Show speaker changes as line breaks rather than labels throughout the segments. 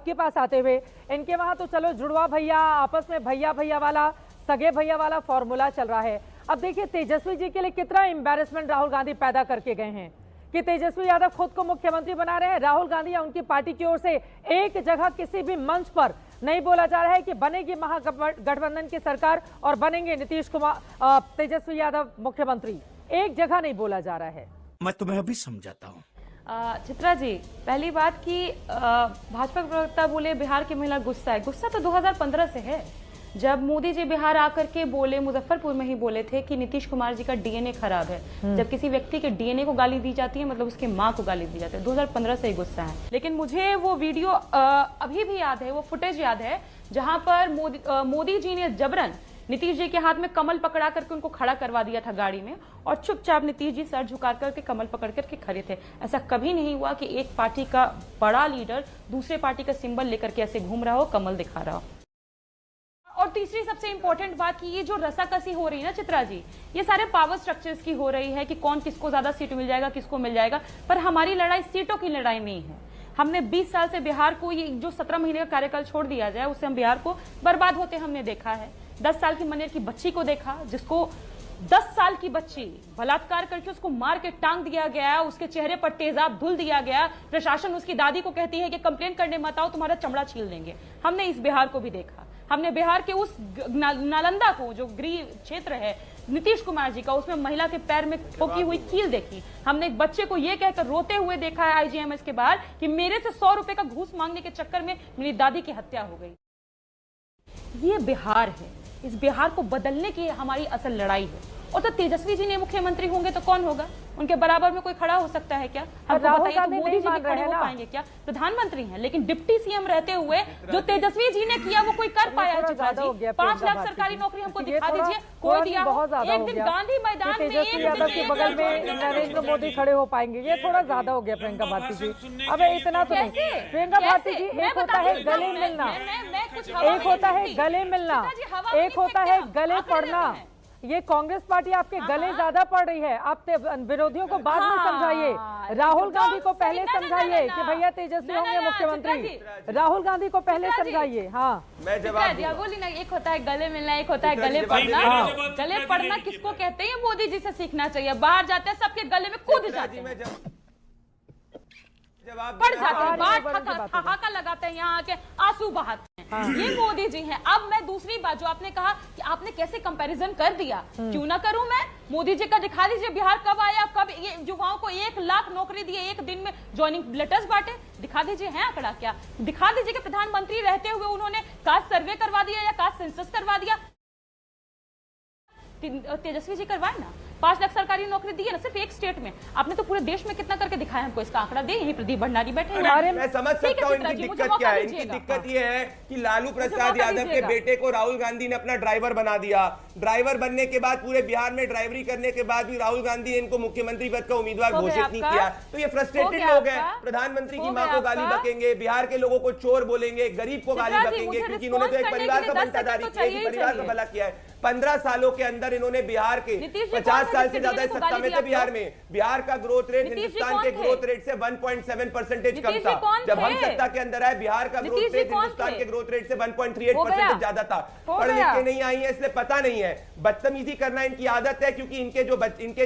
आपके पास आते हुए, इनके वहां तो चलो जुड़वा भैया आपस में भैया भैया वाला, सगे भैया वाला फॉर्मूला चल रहा है। अब देखिए तेजस्वी जी के लिए कितना एम्बैरेसमेंट राहुल गांधी पैदा करके गए हैं कि तेजस्वी यादव खुद को मुख्यमंत्री बना रहे हैं। राहुल गांधी या उनकी पार्टी की ओर से एक जगह किसी भी मंच पर नहीं बोला जा रहा है कि बनेगी महागठबंधन की सरकार और बनेंगे नीतीश कुमार तेजस्वी यादव मुख्यमंत्री। एक जगह नहीं बोला जा रहा है।
मैं तुम्हें अभी समझाता हूँ।
चित्रा जी, पहली बात कि भाजपा के प्रवक्ता बोले बिहार की महिला गुस्सा है। गुस्सा तो 2015 से है, जब मोदी जी बिहार आकर के बोले, मुजफ्फरपुर में ही बोले थे कि नीतीश कुमार जी का डीएनए खराब है। जब किसी व्यक्ति के डीएनए को गाली दी जाती है मतलब उसकी माँ को गाली दी जाती है। 2015 से ही गुस्सा है। लेकिन मुझे वो वीडियो अभी भी याद है, वो फुटेज याद है जहां पर मोदी जी ने जबरन नीतीश जी के हाथ में कमल पकड़ा करके उनको खड़ा करवा दिया था गाड़ी में, और चुपचाप नीतीश जी सर झुका करके कमल पकड़ करके खड़े थे। ऐसा कभी नहीं हुआ कि एक पार्टी का बड़ा लीडर दूसरे पार्टी का सिंबल लेकर के ऐसे घूम रहा हो, कमल दिखा रहा हो। और तीसरी सबसे इंपॉर्टेंट बात कि ये जो रसाकसी हो रही है ना चित्रा जी, ये सारे पावर स्ट्रक्चर्स की हो रही है कि कौन किसको ज्यादा सीट मिल जाएगा, किसको मिल जाएगा। पर हमारी लड़ाई सीटों की लड़ाई नहीं है। हमने 20 साल से बिहार को, ये जो 17 महीने का कार्यकाल छोड़ दिया जाए उससे हम बिहार को बर्बाद होते हमने देखा है। 10 साल की मनेर की बच्ची को देखा, जिसको 10 साल की बच्ची बलात्कार करके उसको मार के टांग दिया गया, उसके चेहरे पर तेजाब धुल दिया गया। प्रशासन उसकी दादी को कहती है कि कंप्लेन करने मत आओ, तुम्हारा चमड़ा छील देंगे। हमने इस बिहार को भी देखा। हमने बिहार के उस नालंदा को, जो गृह क्षेत्र है नीतीश कुमार जी का, उसमें महिला के पैर में ठोकी हुई कील देखी। हमने एक बच्चे को यह कहकर रोते हुए देखा है आईजीएमएस के बाहर कि मेरे से 100 रुपए का घूस मांगने के चक्कर में मेरी दादी की हत्या हो गई। ये बिहार है। इस बिहार को बदलने की हमारी असल लड़ाई है। और तो तेजस्वी जी ने मुख्यमंत्री होंगे तो कौन होगा? उनके बराबर में कोई खड़ा हो सकता है क्या? हमको बताइए, तो मोदी जी भी खड़े हो पाएंगे क्या? प्रधानधानमंत्री हैं, लेकिन डिप्टी सीएम रहते हुए जो तेजस्वी जी ने किया वो कोई कर पाया है? चित्रा जी, 5 लाख सरकारी नौकरी हमको दिखा दीजिए, कोई दिया? एक दिन गांधी मैदान में
तेजस्वी यादव के बगल में नरेंद्र मोदी खड़े हो पाएंगे, ये थोड़ा ज्यादा हो गया प्रियंका भारती जी। अब इतना तो नहीं प्रियंका भारती जी। एक होता है गले मिलना, एक होता है गले मिलना, एक होता है गले पड़ना। ये कांग्रेस पार्टी आपके गले ज्यादा पड़ रही है। आप विरोधियों को बाद में समझाइए, राहुल गांधी को पहले समझाइए कि भैया तेजस्वी होंगे मुख्यमंत्री। राहुल गांधी को पहले समझाइए। हाँ, मैं जवाब
बोली ना, एक होता है गले मिलना, एक होता है गले पड़ना। गले पड़ना किसको कहते हैं? मोदी जी से सीखना चाहिए। बाहर जाते हैं सबके गले में कूद जाते हैं, पड़ जाते हैं, बाहर ठहाका लगाते हैं, यहाँ आके आंसू बहाते हैं। ये मोदी जी हैं। अब मैं दूसरी बात, जो आपने कहा कि आपने कैसे कंपैरिजन कर दिया, क्यों ना करूं मैं? मोदी जी का दिखा दीजिए, बिहार कब आया, कब ये युवाओं को 1 लाख नौकरी दी, एक दिन में ज्वाइनिंग लेटर्स बांटे, दिखा दीजिए। है आंकड़ा क्या? दिखा दीजिए कि प्रधानमंत्री रहते हुए उन्होंने कास्ट सर्वे करवा दिया या कास्ट सेंसस करवा दिया। तेजस्वी जी करवाए ना, 5 लाख सरकारी नौकरी दी है ना, सिर्फ एक स्टेट में। आपने तो पूरे देश में कितना करके दिखाया हमको, इसका आंकड़ा दे। यही प्रदीप भंडारी बैठे हैं।
मैं समझ सकता हूँ इनकी दिक्कत क्या है। इनकी दिक्कत ये है कि लालू प्रसाद यादव के बेटे को राहुल गांधी ने अपना ड्राइवर बना दिया। ड्राइवर बनने के बाद पूरे बिहार में ड्राइवरी करने के बाद भी राहुल गांधी ने इनको मुख्यमंत्री पद का उम्मीदवार घोषित नहीं किया। तो ये फ्रस्ट्रेटेड लोग हैं। प्रधानमंत्री की माँ को गाली बकेंगे, बिहार के लोगों को चोर बोलेंगे, गरीब को गाली बकेंगे, क्योंकि इन्होंने तो एक परिवार का बंटाधारी किया, परिवार का भला किया है। 15 सालों के अंदर इन्होंने बिहार के 50 साल से ज्यादा सत्ता में थे बिहार में। बिहार का ग्रोथ रेट हिंदुस्तान के ग्रोथ रेट से 1.7% कम था। जब हम सत्ता के अंदर आए, बिहार का ग्रोथ रेट हिंदुस्तान के ग्रोथ रेट से 1.38% ज्यादा था। पढ़ लिख के नहीं आई है इसलिए पता नहीं है। बदतमीजी करना इनकी आदत है, क्योंकि इनके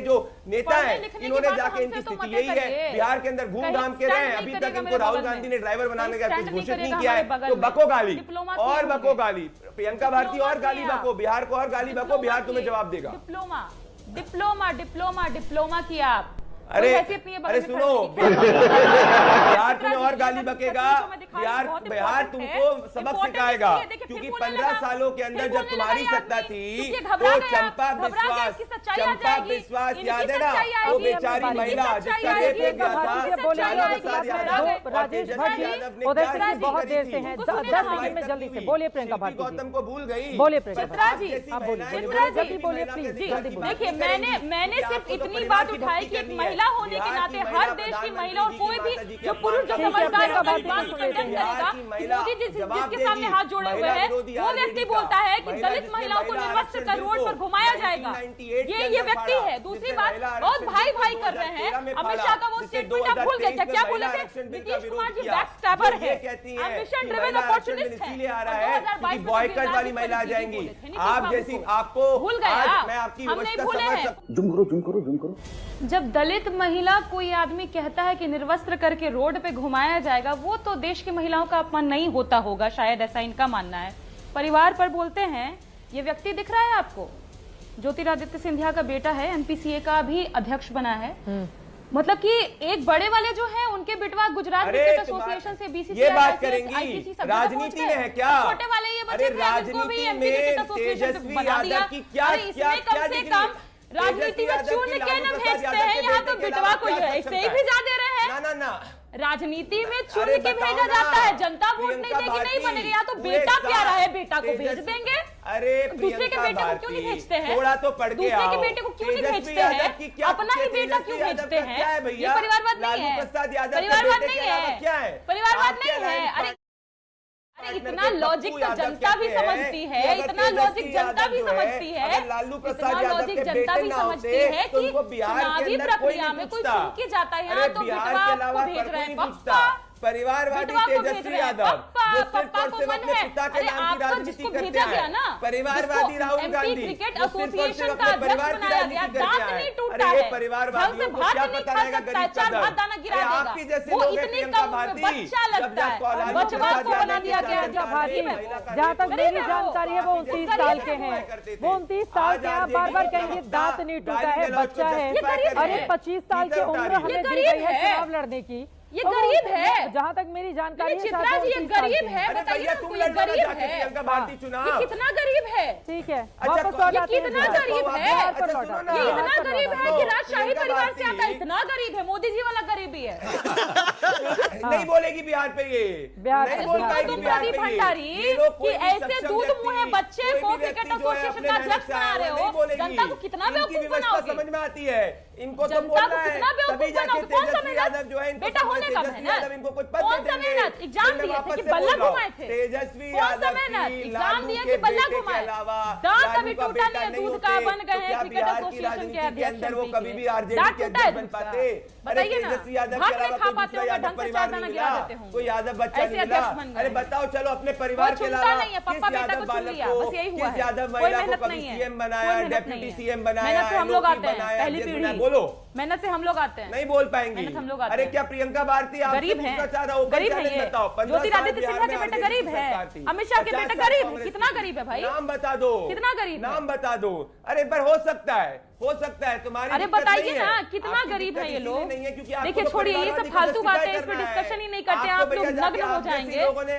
जो नेता है इन्होंने जाके इनकी स्थिति यही है, बिहार के अंदर घूम घाम के रहे। अभी तक इनको राहुल गांधी ने ड्राइवर बनाने का कुछ घोषित नहीं किया है। तो बको गाली और बको गाली, प्रियंका भारती और गाली बको, बिहार को और गाली बको, बिहार तुम्हें जवाब देगा।
डिप्लोमा किया आप।
अरे सुनो, बिहार तुम्हें और गाली बकेगा, बिहार तुमको सबक सिखाएगा, क्योंकि 15 सालों के अंदर जब तुम्हारी सत्ता थी तो चंपा विश्वास याद है ना, वो बेचारी महिला जिसका रेप हो गया था, लालू प्रसाद यादव,
राजेश भट्ट बहुत देर से हैं, 10 सेकंड में जल्दी से बोलिए प्रियंका भारती।
गौतम को भूल गई,
बोलिए प्रियंका जी, आप बोलिए, जल्दी बोलिए प्लीज, जल्दी बोलिए।
देखिए, मैंने सिर्फ इतनी बात उठाई कि एक महिला महिला होने के नाते हर देश की महिला और कोई भी जो पुरुष जो समझदार होगा इस बात को कंडेम करेगा कि मोदी जी जिसके सामने हाथ जोड़े हुए हैं वो व्यक्ति बोलता है कि दलित महिलाओं को निर्वस्त्र कर रोड पर घुमाया जाएगा, ये व्यक्ति है। दूसरी बात, बहुत भाई भाई कर रहे हैं। अमित शाह का वो स्टेटमेंट आप भूल गए क्या बोले थे? नीतीश कुमार जी बैक स्टैबर है, एम्बिशन ड्रिवन अपॉर्चुनिस्ट है।
इसीलिए आ रहा है कि बॉयकट वाली महिला आ जाएंगी। आप जैसी आपको
भूल गए,
मैं आपकी
हम नहीं भूले हैं।
जुम करो।
जब दलित महिला कोई आदमी कहता है कि निर्वस्त्र करके रोड पे घुमाया जाएगा, वो तो देश की महिलाओं का अपमान नहीं होता होगा, शायद ऐसा इनका मानना है। परिवार पर बोलते हैं, ये व्यक्ति दिख रहा है आपको, ज्योतिरादित्य सिंधिया का बेटा है, एमपीसीए का भी अध्यक्ष बना है। मतलब कि एक बड़े वाले जो हैं उनके बेटवा गुजरात क्रिकेट एसोसिएशन से बीसीसीआई
ये बात करेंगी राजनीति में है क्या?
छोटे वाले ये बच्चे
राजनीति में तेजस्वी यादव की क्या
राजनीति में चूर्ण के न भेजते हैं, यहाँ तो बिटवा को ऐसे ही भिजा दे रहे हैं।
ना
राजनीति में चुन के भेजा जाता है, जनता वोट नहीं देगी, नहीं बनेगा। या तो बेटा प्यारा है, बेटा को भेज देंगे।
अरे
दूसरे के बेटे को क्यों नहीं भेजते हैं?
थोड़ा तो पढ़ के
दूसरे के बेटे को क्यों नहीं भेजते हैं? अपना ही बेटा क्यों भेजते हैं? ये परिवारवाद नहीं है, परिवारवाद नहीं है, परिवारवाद नहीं है। अरे इतना लॉजिक तो जनता भी समझती है, इतना लॉजिक जनता भी समझती है, इतना लॉजिक जनता भी समझती है कि चुनावी प्रक्रिया में कोई चुन के जाता है, यहाँ तो बिटवा को भेज रहे हैं, पप्पा
परिवारवादी तेजस्वी यादव जो सिर्फ और सिर्फ अपने पिता के नाम की राजनीति करते हैं। परिवारवादी राहुल गांधी
क्रिकेट
जो सिर्फ और सिर्फ
एसोसिएशन का
अपने परिवार की राजनीति करते हैं। अरे ये परिवारवादियों को क्या पता रहेगा गरीब का दर्द? अरे आपकी जैसे लोग हैं प्रियंका भारती, जब
बना दिया गया
भारती में जहाँ तक मेरी जानकारी है वो 29 साल के हैं, वो 29 साल के हैं। बार बार कहेंगे दांत नहीं टूटा है, बच्चा है। अरे 25 साल की उम्र हमें दी गई है चुनाव लड़ने की।
ये गरीब है,
जहाँ तक मेरी जानकारी है।
चित्रा जी ये गरीब है, बताइए
तुम
ये गरीब है,
प्रियंका भारती चुनाव
ये कितना गरीब है?
ठीक है,
अच्छा,
ये
कितना गरीब है? ये इतना गरीब है कि राजशाही परिवार से आता है, इतना गरीब है, मोदी जी वाला गरीबी है।
नहीं बोलेगी बिहार पे, ये नहीं बोल पाएगी बिहार पे
भंडारी कि ऐसे दूध मुँह बच्चे को क्रिकेट एसोसिएशन का अध्यक्ष बना रहे हो, जनता को कितना बेवकूफ बनाओगे?
समझ में आती है इनको, तो
जनता को कितना बेवकूफ बनाओगे? कौन सा
यादव जो है
बेटा होने का मेहनत,
इनको कुछ पद
कौन सा मेहनत? एग्जाम दिए थे कि बल्ला घुमाए थे?
तेजस्वी
कौन सा मेहनत? एग्जाम दिए कि बल्ला घुमाए? दांत अभी टूटा नहीं है, दूध का बन गए हैं क्रिकेट एसोसिएशन के अध्यक्ष।
वो कभी भी आरजेडी के अध्यक्ष बन पाते?
बताइए ना,
तेजस्वी यादव
भात
के
में
अलावा
खा
कोई
पाते
दूसरा
होंगे,
यादव
ढंग से
परिवार
चाय
नहीं
गिरा
मिला,
देते होंगे,
कोई यादव बच्चा
ऐसे
नहीं मिला।
अध्यक्ष बन गए।
अरे बताओ, चलो अपने परिवार के
छूटता
अलावा
नहीं है, पप्पा
किस
बेटा
यादव
को चुन
बालक
लिया,
को,
बस यही हुआ
किस
है।
यादव
कोई
महिला को
मेहनत
कभी
नहीं है,
सीएम बनाया,
कोई मेहनत
डेप्यूटी
नहीं है।
सीएम बनाया,
मेहनत से हम लोग आते हैं,
बनाया,
पहली
जैसे
पीढ़ी।
बोलो,
मेहनत से हम लोग आते हैं,
नहीं बोल पाएंगी।
मेहनत हम लोग आते
अरे
हैं।
क्या प्रियंका भारती आपसे
गरीब है,
पूछना चाह रहा हूं,
गरीब है ये।
बताओ, 15
ज्योतिरादित्य
साल
सिंधिया के
बिहार में
बेटा गरीब
आरजेडी
है,
सरकार थी।
अमित शाह के
50
बेटा
साल
गरीब है,
कांग्रेस
कितना
की।
गरीब है भाई?
नाम बता दो,
कितना गरीब है?
नाम बता दो। अरे पर हो सकता है तुम्हारी।
अरे
दिक्कत
बताइए
नहीं है।
ना, कितना
आपकी
गरीब है
दिक्कत
ये
इसीलिए
लोग?
नहीं है क्योंकि आपको
देखिए
तो
छोड़िए ये
परिवारवादी
सब
को
फालतू
justify
बातें, इस पर
करना है।
डिस्कशन ही नहीं करते,
आपको
आप लोग
भैया
नग्न
जाके
हो
आप जैसे
जाएंगे।
लोगों ने